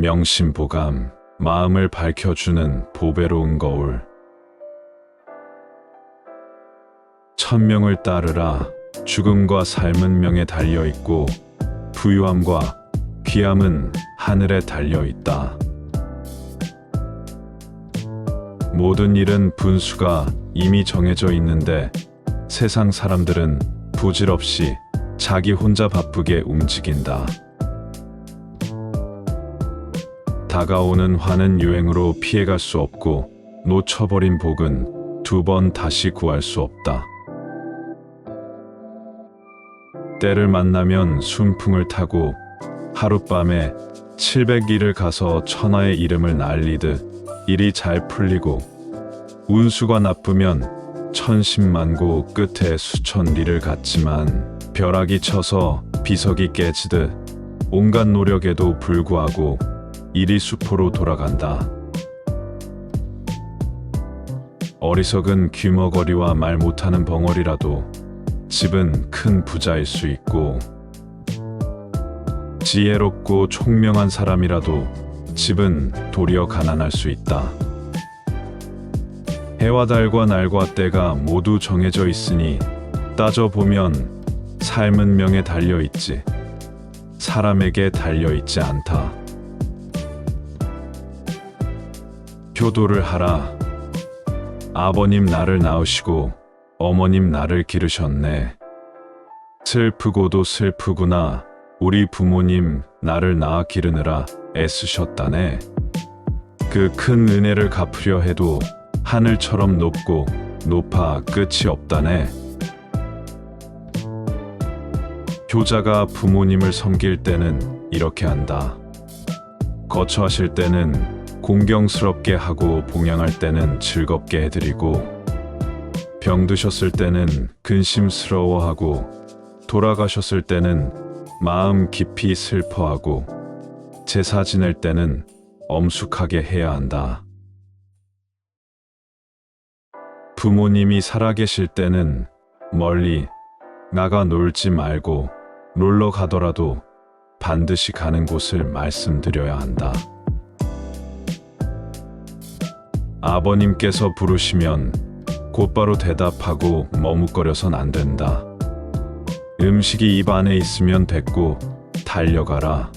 명심보감, 마음을 밝혀주는 보배로운 거울. 천명을 따르라. 죽음과 삶은 명에 달려있고 부유함과 귀함은 하늘에 달려있다. 모든 일은 분수가 이미 정해져 있는데 세상 사람들은 부질없이 자기 혼자 바쁘게 움직인다. 다가오는 화는 유행으로 피해갈 수 없고 놓쳐버린 복은 두 번 다시 구할 수 없다. 때를 만나면 순풍을 타고 하룻밤에 700리를 가서 천하의 이름을 날리듯 일이 잘 풀리고 운수가 나쁘면 천신만고 끝에 수천리를 갔지만 벼락이 쳐서 비석이 깨지듯 온갖 노력에도 불구하고 일이 수포로 돌아간다. 어리석은 귀머거리와 말 못하는 벙어리라도 집은 큰 부자일 수 있고 지혜롭고 총명한 사람이라도 집은 도리어 가난할 수 있다. 해와 달과 날과 때가 모두 정해져 있으니 따져보면 삶은 명에 달려있지 사람에게 달려있지 않다. 효도를 하라. 아버님 나를 낳으시고 어머님 나를 기르셨네. 슬프고도 슬프구나. 우리 부모님 나를 낳아 기르느라 애쓰셨다네. 그 큰 은혜를 갚으려 해도 하늘처럼 높고 높아 끝이 없다네. 효자가 부모님을 섬길 때는 이렇게 한다. 거처하실 때는 공경스럽게 하고 봉양할 때는 즐겁게 해드리고 병드셨을 때는 근심스러워하고 돌아가셨을 때는 마음 깊이 슬퍼하고 제사 지낼 때는 엄숙하게 해야 한다. 부모님이 살아계실 때는 멀리 나가 놀지 말고 놀러 가더라도 반드시 가는 곳을 말씀드려야 한다. 아버님께서 부르시면 곧바로 대답하고 머뭇거려선 안 된다. 음식이 입 안에 있으면 됐고 달려가라.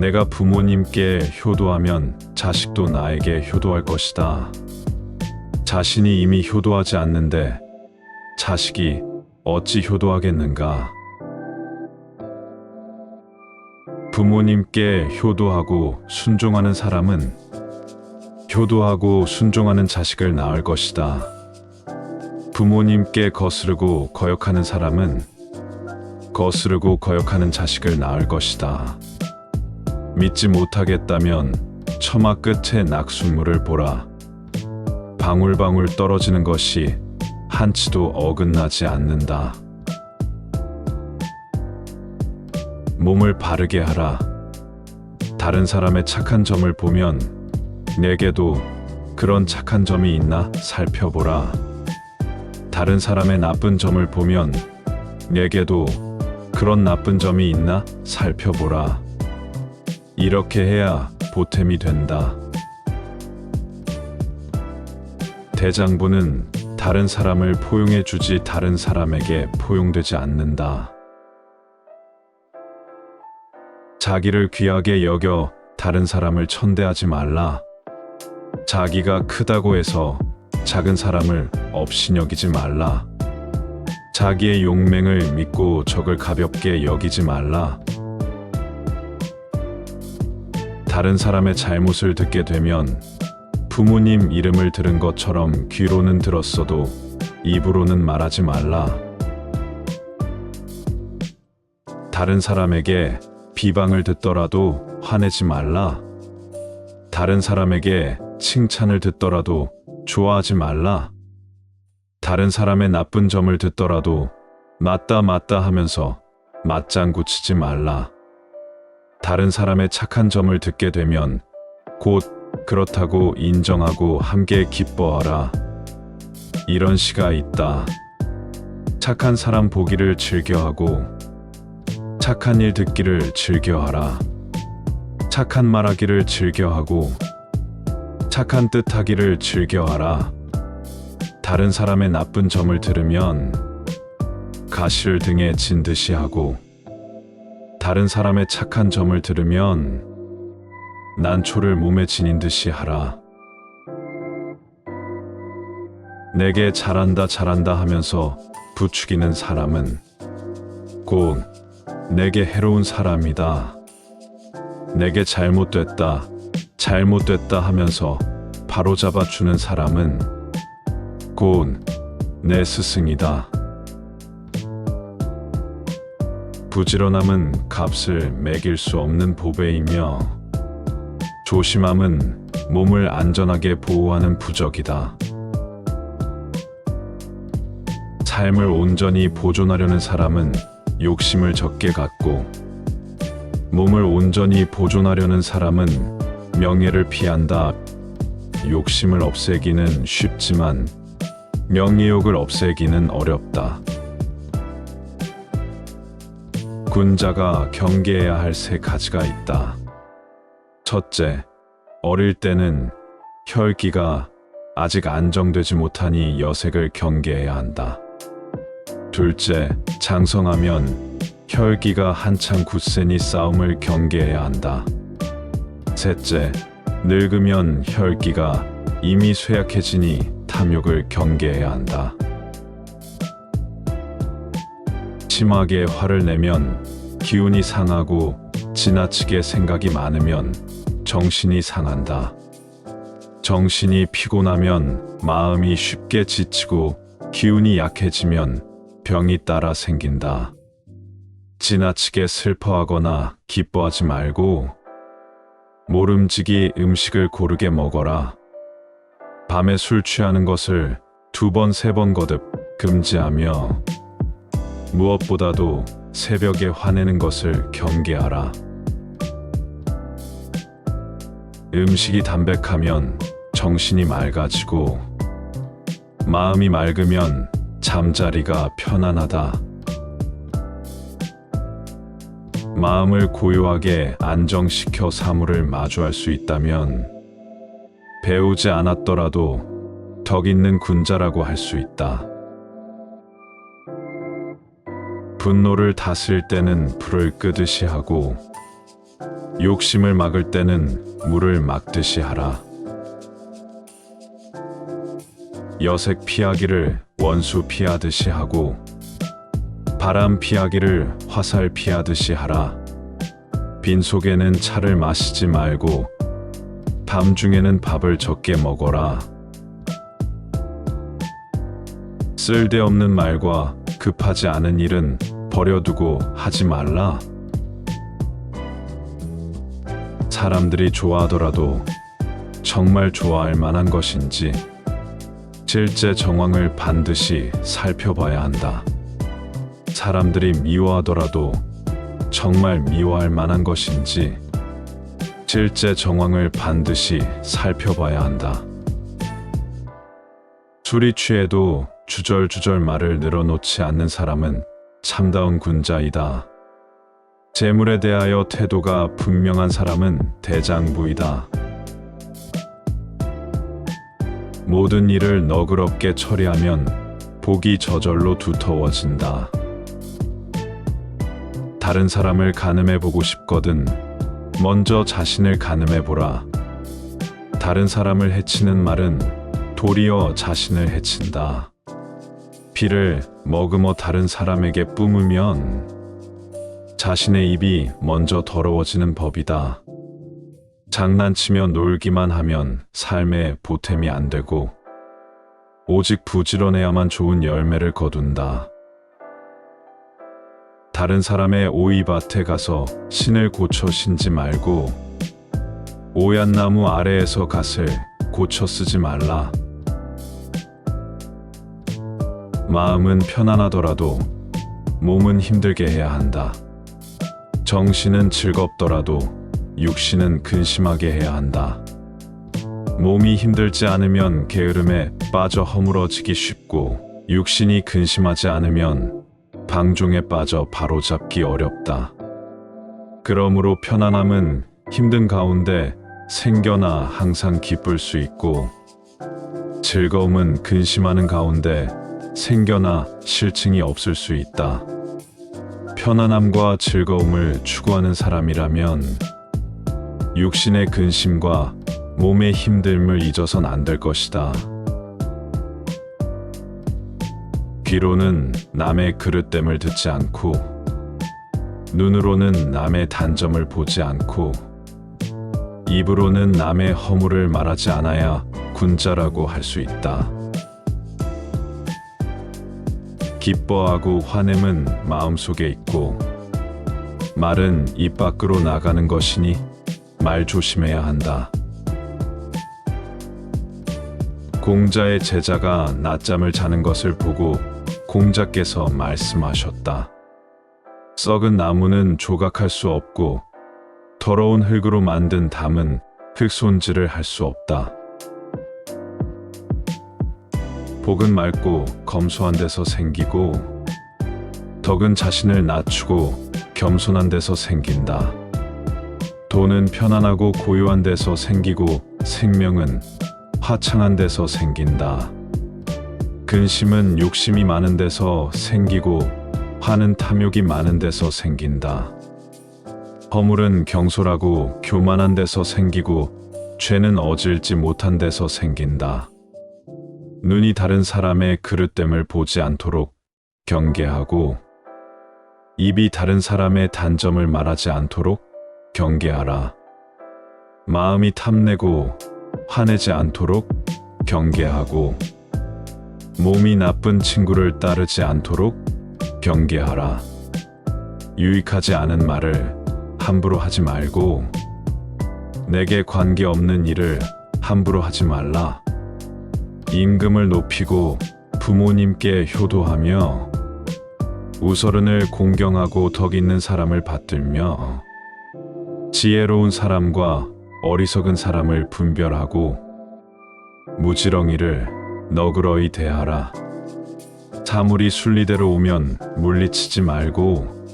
내가 부모님께 효도하면 자식도 나에게 효도할 것이다. 자신이 이미 효도하지 않는데 자식이 어찌 효도하겠는가? 부모님께 효도하고 순종하는 사람은 효도하고 순종하는 자식을 낳을 것이다. 부모님께 거스르고 거역하는 사람은 거스르고 거역하는 자식을 낳을 것이다. 믿지 못하겠다면 처마 끝에 낙숫물을 보라. 방울방울 떨어지는 것이 한치도 어긋나지 않는다. 몸을 바르게 하라. 다른 사람의 착한 점을 보면 내게도 그런 착한 점이 있나 살펴보라. 다른 사람의 나쁜 점을 보면 내게도 그런 나쁜 점이 있나 살펴보라. 이렇게 해야 보탬이 된다. 대장부는 다른 사람을 포용해 주지 다른 사람에게 포용되지 않는다. 자기를 귀하게 여겨 다른 사람을 천대하지 말라. 자기가 크다고 해서 작은 사람을 업신여기지 말라. 자기의 용맹을 믿고 적을 가볍게 여기지 말라. 다른 사람의 잘못을 듣게 되면 부모님 이름을 들은 것처럼 귀로는 들었어도 입으로는 말하지 말라. 다른 사람에게 비방을 듣더라도 화내지 말라. 다른 사람에게 칭찬을 듣더라도 좋아하지 말라. 다른 사람의 나쁜 점을 듣더라도 맞다 맞다 하면서 맞장구 치지 말라. 다른 사람의 착한 점을 듣게 되면 곧 그렇다고 인정하고 함께 기뻐하라. 이런 시가 있다. 착한 사람 보기를 즐겨하고 착한 일 듣기를 즐겨하라. 착한 말하기를 즐겨하고 착한 뜻하기를 즐겨하라. 다른 사람의 나쁜 점을 들으면 가시를 등에 진 듯이 하고 다른 사람의 착한 점을 들으면 난초를 몸에 지닌 듯이 하라. 내게 잘한다 잘한다 하면서 부추기는 사람은 곧 내게 해로운 사람이다. 내게 잘못됐다 잘못됐다 하면서 바로잡아주는 사람은 곧 내 스승이다. 부지런함은 값을 매길 수 없는 보배이며 조심함은 몸을 안전하게 보호하는 부적이다. 삶을 온전히 보존하려는 사람은 욕심을 적게 갖고 몸을 온전히 보존하려는 사람은 명예를 피한다. 욕심을 없애기는 쉽지만 명예욕을 없애기는 어렵다. 군자가 경계해야 할 세 가지가 있다. 첫째, 어릴 때는 혈기가 아직 안정되지 못하니 여색을 경계해야 한다. 둘째, 장성하면 혈기가 한창 굳세니 싸움을 경계해야 한다. 셋째, 늙으면 혈기가 이미 쇠약해지니 탐욕을 경계해야 한다. 심하게 화를 내면 기운이 상하고 지나치게 생각이 많으면 정신이 상한다. 정신이 피곤하면 마음이 쉽게 지치고 기운이 약해지면 병이 따라 생긴다. 지나치게 슬퍼하거나 기뻐하지 말고 모름지기 음식을 고르게 먹어라. 밤에 술 취하는 것을 2번, 3번 거듭 금지하며 무엇보다도 새벽에 화내는 것을 경계하라. 음식이 담백하면 정신이 맑아지고 마음이 맑으면 잠자리가 편안하다. 마음을 고요하게 안정시켜 사물을 마주할 수 있다면 배우지 않았더라도 덕 있는 군자라고 할 수 있다. 분노를 다스릴 때는 불을 끄듯이 하고 욕심을 막을 때는 물을 막듯이 하라. 여색 피하기를 원수 피하듯이 하고 바람 피하기를 화살 피하듯이 하라. 빈속에는 차를 마시지 말고 밤중에는 밥을 적게 먹어라. 쓸데없는 말과 급하지 않은 일은 버려두고 하지 말라. 사람들이 좋아하더라도 정말 좋아할 만한 것인지 실제 정황을 반드시 살펴봐야 한다. 사람들이 미워하더라도 정말 미워할 만한 것인지 실제 정황을 반드시 살펴봐야 한다. 술이 취해도 주절주절 말을 늘어놓지 않는 사람은 참다운 군자이다. 재물에 대하여 태도가 분명한 사람은 대장부이다. 모든 일을 너그럽게 처리하면 복이 저절로 두터워진다. 다른 사람을 가늠해 보고 싶거든 먼저 자신을 가늠해 보라. 다른 사람을 해치는 말은 도리어 자신을 해친다. 피를 머금어 다른 사람에게 뿜으면 자신의 입이 먼저 더러워지는 법이다. 장난치며 놀기만 하면 삶에 보탬이 안 되고 오직 부지런해야만 좋은 열매를 거둔다. 다른 사람의 오이밭에 가서 신을 고쳐 신지 말고 오얏 나무 아래에서 갓을 고쳐 쓰지 말라. 마음은 편안하더라도 몸은 힘들게 해야 한다. 정신은 즐겁더라도 육신은 근심하게 해야 한다. 몸이 힘들지 않으면 게으름에 빠져 허물어지기 쉽고 육신이 근심하지 않으면 방종에 빠져 바로잡기 어렵다. 그러므로 편안함은 힘든 가운데 생겨나 항상 기쁠 수 있고, 즐거움은 근심하는 가운데 생겨나 실증이 없을 수 있다. 편안함과 즐거움을 추구하는 사람이라면 육신의 근심과 몸의 힘듦을 잊어선 안 될 것이다. 귀로는 남의 그릇됨을 듣지 않고, 눈으로는 남의 단점을 보지 않고, 입으로는 남의 허물을 말하지 않아야 군자라고 할 수 있다. 기뻐하고 화냄은 마음속에 있고, 말은 입 밖으로 나가는 것이니 말 조심해야 한다. 공자의 제자가 낮잠을 자는 것을 보고 공자께서 말씀하셨다. 썩은 나무는 조각할 수 없고, 더러운 흙으로 만든 담은 흙손질을 할 수 없다. 복은 맑고 검소한 데서 생기고, 덕은 자신을 낮추고 겸손한 데서 생긴다. 돈은 편안하고 고요한 데서 생기고, 생명은 화창한 데서 생긴다. 근심은 욕심이 많은 데서 생기고, 화는 탐욕이 많은 데서 생긴다. 허물은 경솔하고 교만한 데서 생기고, 죄는 어질지 못한 데서 생긴다. 눈이 다른 사람의 그릇됨을 보지 않도록 경계하고, 입이 다른 사람의 단점을 말하지 않도록 경계하라. 마음이 탐내고 화내지 않도록 경계하고, 몸이 나쁜 친구를 따르지 않도록 경계하라. 유익하지 않은 말을 함부로 하지 말고, 내게 관계없는 일을 함부로 하지 말라. 임금을 높이고 부모님께 효도하며, 우서른을 공경하고 덕 있는 사람을 받들며, 지혜로운 사람과 어리석은 사람을 분별하고, 무지렁이를 너그러이 대하라. 사물이 순리대로 오면 물리치지 말고,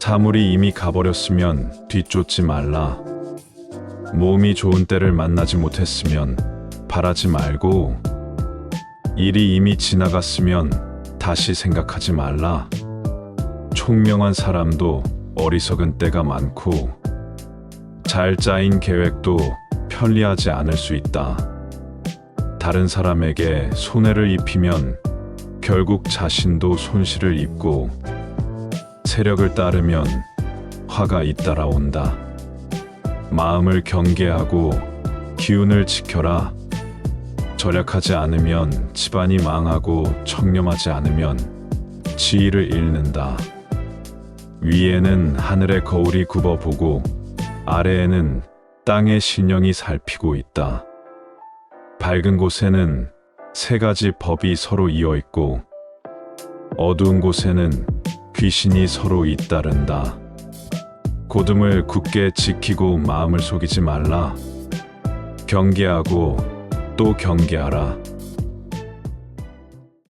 사물이 이미 가버렸으면 뒤쫓지 말라. 몸이 좋은 때를 만나지 못했으면 바라지 말고, 일이 이미 지나갔으면 다시 생각하지 말라. 총명한 사람도 어리석은 때가 많고, 잘 짜인 계획도 편리하지 않을 수 있다. 다른 사람에게 손해를 입히면 결국 자신도 손실을 입고, 세력을 따르면 화가 잇따라온다. 마음을 경계하고 기운을 지켜라. 절약하지 않으면 집안이 망하고, 청렴하지 않으면 지위를 잃는다. 위에는 하늘의 거울이 굽어보고, 아래에는 땅의 신령이 살피고 있다. 밝은 곳에는 세 가지 법이 서로 이어 있고, 어두운 곳에는 귀신이 서로 잇따른다. 고듬을 굳게 지키고 마음을 속이지 말라. 경계하고 또 경계하라.